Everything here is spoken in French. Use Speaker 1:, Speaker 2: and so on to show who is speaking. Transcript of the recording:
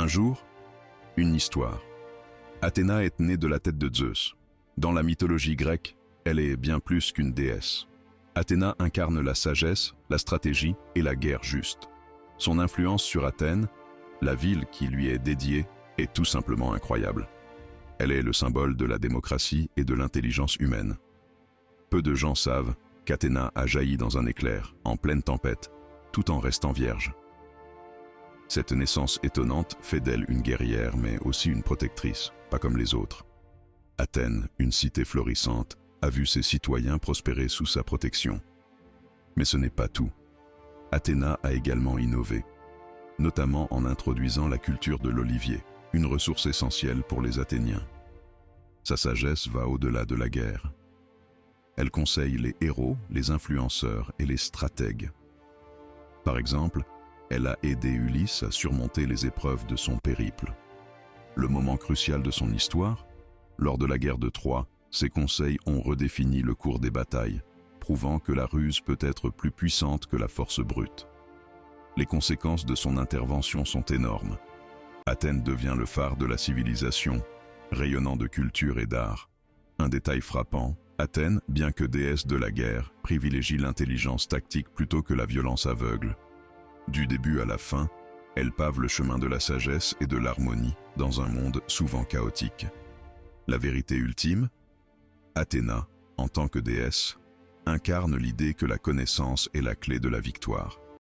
Speaker 1: Un jour, une histoire. Athéna est née de la tête de Zeus. Dans la mythologie grecque, elle est bien plus qu'une déesse. Athéna incarne la sagesse, la stratégie et la guerre juste. Son influence sur Athènes, la ville qui lui est dédiée, est tout simplement incroyable. Elle est le symbole de la démocratie et de l'intelligence humaine. Peu de gens savent qu'Athéna a jailli dans un éclair, en pleine tempête, tout en restant vierge. Cette naissance étonnante fait d'elle une guerrière, mais aussi une protectrice, pas comme les autres. Athènes, une cité florissante, a vu ses citoyens prospérer sous sa protection. Mais ce n'est pas tout. Athéna a également innové, notamment en introduisant la culture de l'olivier, une ressource essentielle pour les Athéniens. Sa sagesse va au-delà de la guerre. Elle conseille les héros, les influenceurs et les stratègues. Par exemple, elle a aidé Ulysse à surmonter les épreuves de son périple. Le moment crucial de son histoire, lors de la guerre de Troie, ses conseils ont redéfini le cours des batailles, prouvant que la ruse peut être plus puissante que la force brute. Les conséquences de son intervention sont énormes. Athènes devient le phare de la civilisation, rayonnant de culture et d'art. Un détail frappant, Athènes, bien que déesse de la guerre, privilégie l'intelligence tactique plutôt que la violence aveugle. Du début à la fin, elle pave le chemin de la sagesse et de l'harmonie dans un monde souvent chaotique. La vérité ultime, Athéna, en tant que déesse, incarne l'idée que la connaissance est la clé de la victoire.